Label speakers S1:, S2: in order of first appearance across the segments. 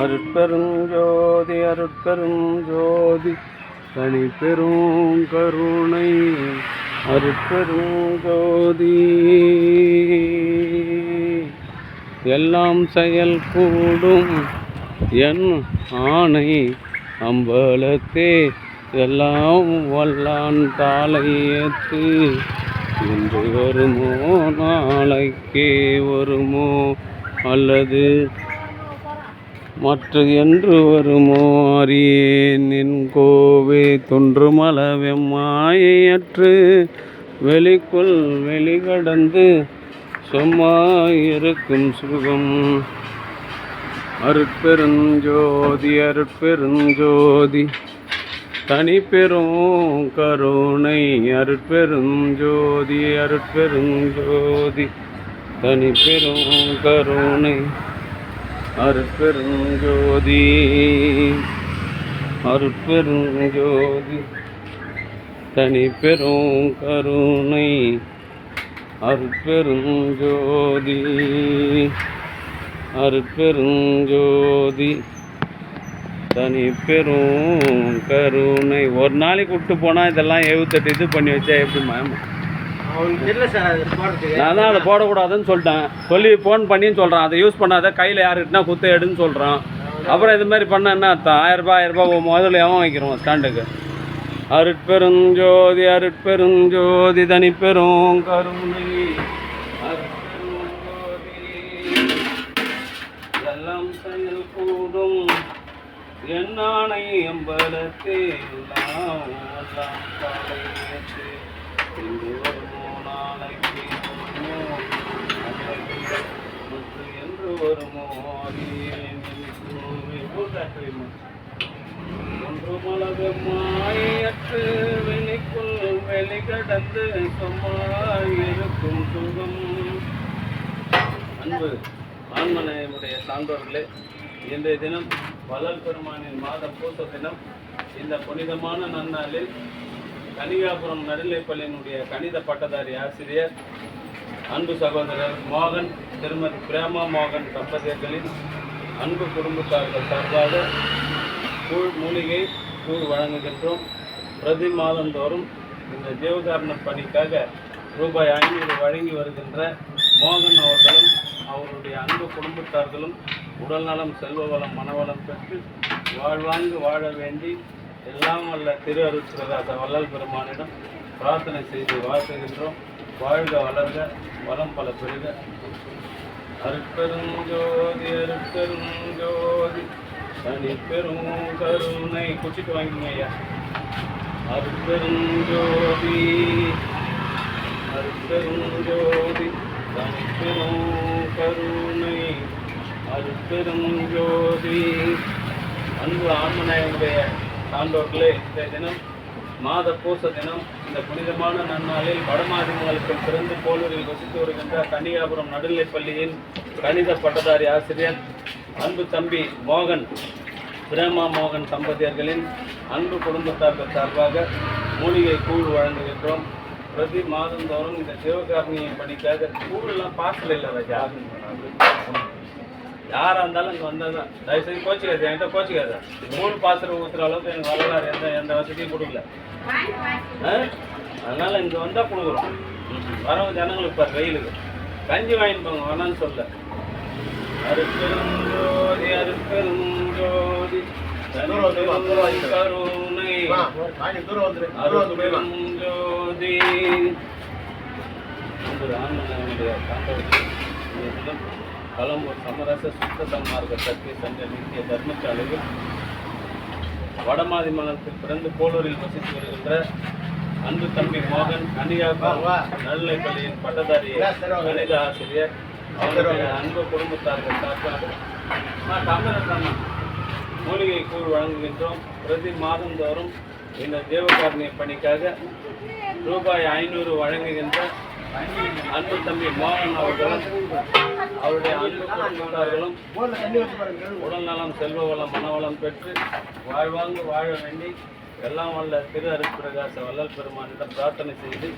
S1: அருட்பெருஞ்சோதி அருட்பெருஞ்சோதி தனி பெரும் கருணை அருட்பெருஞ்சோதி. எல்லாம் செயல் கூடும் என் ஆணை அம்பலத்தே எல்லாம் வல்லான் தாளையத்து. இன்று வருமோ நாளைக்கே வருமோ அல்லது மற்ற என்று வருமோ அறியேன் என் கோவே. தொன்றுமளவெம்மாயற்று வெளிக்குள் வெளிகடந்து சும்மாயிருக்கும் சுகம். அருட்பெருஞ்சோதி அருட்பெருஞ்சோதி தனி பெரும் கருணை அருட்பெருஞ்சோதி அருட்பெருஞ்சோதி தனி பெரும் கருணை அருட்பெருஞ்சோதி அருட்பெருஞ்சோதி தனி பெரும் கருணை அருட்பெருஞ்சோதி அருட்பெருஞ்சோதி தனி பெரும் கருணை. ஒரு நாளைக்கு விட்டு போனால் இதெல்லாம் 78 இது பண்ணி வச்சா எப்படி மேம்? நான் தான் அதை போடக்கூடாதுன்னு சொல்லிட்டேன். சொல்லி ஃபோன் பண்ணின்னு சொல்கிறேன், அதை யூஸ் பண்ணாத, கையில் யாருக்கிட்டனா குத்த எடுன்னு சொல்கிறான். அப்புறம் இது மாதிரி பண்ண என்ன அர்த்தம்? 1000 முதல்ல எவன் வைக்கிறோம் ஸ்டாண்டுக்கு? அருட்பெருஞ்சோதி அருட்பெருஞ்சோதி தனி பெரும் கருணை எல்லாம் செயல் கூடும் என்னானை அம்பலத்தே எல்லாம் இன்று வருமோ நாளைக்கு வருமோ என்று வருமோ ஒன்று மலகமாயற்று வெளிக்குள் வெளிகடந்து சும்மாயிருக்கும் சுகம். அன்பு ஆன்மனையுடைய சான்றோர்களே, இன்றைய தினம் வள்ளல் பெருமானின் மாத பூச தினம். இந்த புனிதமான நன்னாளில் கனிகாபுரம் நடுநிலைப்பள்ளியினுடைய கணித பட்டதாரி ஆசிரியர் அன்பு சகோதரர் மோகன், திருமதி பிரேமா மோகன் தம்பதியர்களின் அன்பு குடும்பத்தார்கள் சார்பாக மூலிகை கூழ் வழங்குகின்றோம். பிரதி மாதந்தோறும் இந்த ஜீவகாரண பணிக்காக ரூபாய் 500 வழங்கி வருகின்ற மோகன் அவர்களும் அவருடைய அன்பு குடும்பத்தார்களும் உடல் நலம், செல்வ வளம், மனவளம் பெற்று வாழ்வாங்கு வாழ வேண்டி எல்லாம் வல்ல திரு அருட்பிரகாச வள்ளல் பெருமானிடம் பிரார்த்தனை செய்து வாழ்த்துகின்றோம். வாழ்க வளர்க, வளம் பல பெருக. அருட்பெருஞ்சோதி அருட்பெருஞ்சோதி தனி பெரும் கருணை. குச்சிட்டு வாங்கிங்க ஐயா. அருட்பெருஞ்சோதி அருட்பெருஞ்சோதி தனி பெரும் கருணை அருட்பெருஞ்சோதி. அன்பு ஆன்மநாயகனுடைய சான்றோர்களே, இந்த தினம் மாத பூச தினம். இந்த புனிதமான நன்னாளில் வடமாதிமங்கலத்தில் பிறந்து போலூரில் வசித்து வருகின்ற கன்னிகாபுரம் நடுநிலைப்பள்ளியின் கணித பட்டதாரி ஆசிரியர் அன்பு தம்பி மோகன், பிரேமா மோகன் தம்பதியர்களின் அன்பு குடும்பத்தார்கள் சார்பாக மூலிகை கூழ் வழங்குகின்றோம். பிரதி மாதந்தோறும் இந்த சிவகாரணியை பணிக்காக கூழெல்லாம் பார்சல் இல்லை ராஜா. யாராக இருந்தாலும் இங்கே வந்தால் தான் தயவுசெய்து கோச்சிக்காது, என்கிட்ட கோச்சிக்காது. மூணு பாத்திரம் ஊற்றுற அளவுக்கு எனக்கு வரலாறு எந்த வசதியும் கொடுக்கல. அதனால் இங்கே வந்தால் கொடுக்குறோம். வரவங்க ஜனங்களுக்கு பாரு, வெயிலுக்கு கஞ்சி வாங்கிட்டு போங்க, வேணான்னு சொல்ல. அருட்பெருஞ்சோதி அருட்பெருஞ்சோதி கருணை அருட்பெருஞ்சோதி. கலம்பூர் சமரச சுத்த சன்மார்க்க சத்திய சங்க நித்திய தர்மசாலையில் வடமாதிமங்கலத்தில் பிறந்து போலூரில் வசித்து வருகின்ற அன்பு தம்பி மோகன், கன்னிகாபுரம் நடுநிலைப்பள்ளியின் பட்டதாரி கணித ஆசிரியர், அவருடைய அன்பு குடும்பத்தார்கள் சார்பாக மூலிகை கூழ் வழங்குகின்றோம். பிரதி மாதந்தோறும் இந்த தேவகாரணிய பணிக்காக ரூபாய் 500 வழங்குகின்ற அன்பு தம்பி மோகன் அவர்களும் அவருடைய அன்பு குடும்பத்தார்களும் உடல் நலம், செல்வ வளம், மனவளம் பெற்று வாழ்வாங்கு வாழ வேண்டி எல்லாம் வல்ல திரு அருட்பிரகாச வள்ளல் பெருமானிடம் பிரார்த்தனை செய்து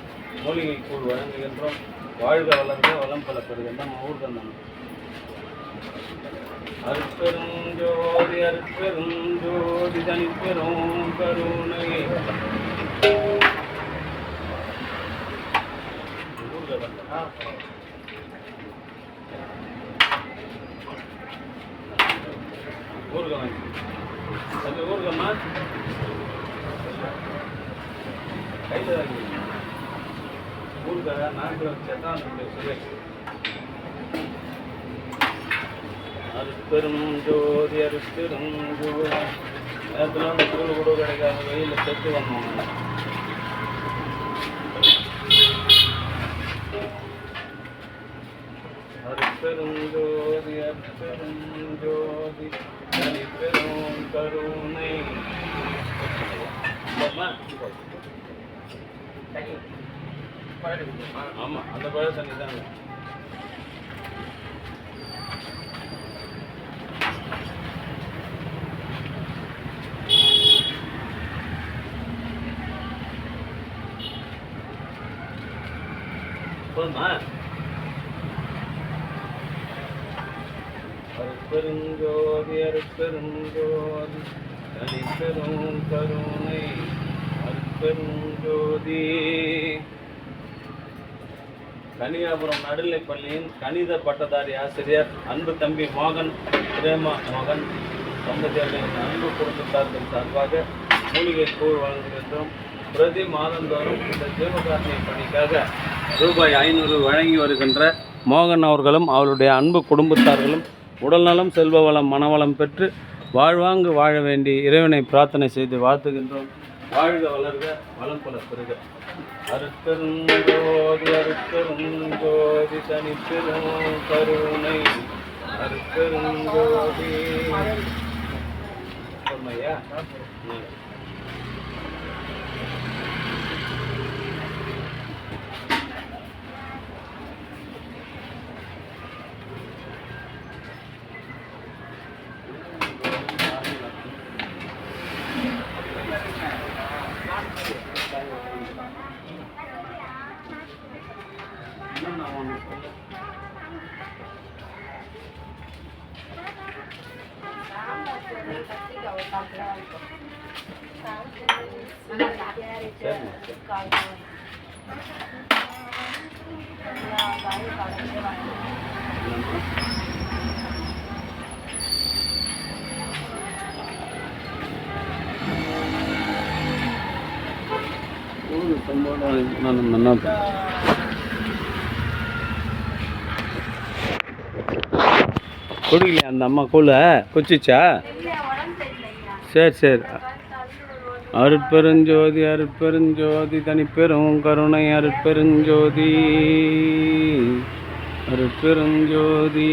S1: மூலிகை கூழ் வழங்குகின்றோம். வாழ்க வளர்க, வளம் பல பெறுகின்ற ஊர்தான். அருட்பெருஞ்சோதி அருட்பெருஞ்சோதி தனிப்பெரும் கருணை. ஊருக வாங்கி அந்த ஊருகம்மா கையில் வாங்கி ஊருக நாட்டில் வச்சா தான் சுரேஷ். அருட்பெரும் ஜோதி அருட்பெரும் ஜோதி. நேரத்தில் அந்த கூழ் கூட கிடைக்காத வெயிலில் செத்து வந்தோம். அருட்பெரும் ஜோதி அருட்பெரும் ஜோதி தனிப்பெரும் கருணை. ஆமாம், அந்த பழ தண்ணி தாங்க. போதுமா? அருட்பெருஞ்சோதி அருட்பெருஞ்சோதி தனிப்பெரும் கருணை. அருட்பெருஞ்சோதி. கனியாபுரம் நடுநிலைப்பள்ளியின் கணித பட்டதாரி ஆசிரியர் அன்பு தம்பி மோகன் பிரேமா மோகன் தம்பதியர்களின் அன்பு குடும்பத்தார்கள் சார்பாக மூலிகை கூழ் வழங்குகின்றோம். பிரதி மாதந்தோறும் இந்த ஜீவகாரணை பணிக்காக ரூபாய் 500 வழங்கி வருகின்ற மோகன் அவர்களும் அவருடைய அன்பு குடும்பத்தார்களும் உடல்நலம் செல்வ வளம் மனவளம் பெற்று வாழ்வாங்கு வாழ வேண்டி இறைவனை பிரார்த்தனை செய்து வாழ்த்துகின்றோம். வாழ்க வளர்க வளம் பல பெறுக. அருட்பெருஞ்சோதி அருட்பெருஞ்சோதி தனிப்பெரும் கருணை. அருட்பெருஞ்சோதி. ஐயா குடிக்கலையா அந்த அம்மா கூழ குச்சிச்சா? சரி சரி. அருட்பெருஞ்சோதி அருட்பெருஞ்சோதி தனிப்பெரும் கருணை. அருட்பெருஞ்சோதி அருட்பெருஞ்சோதி.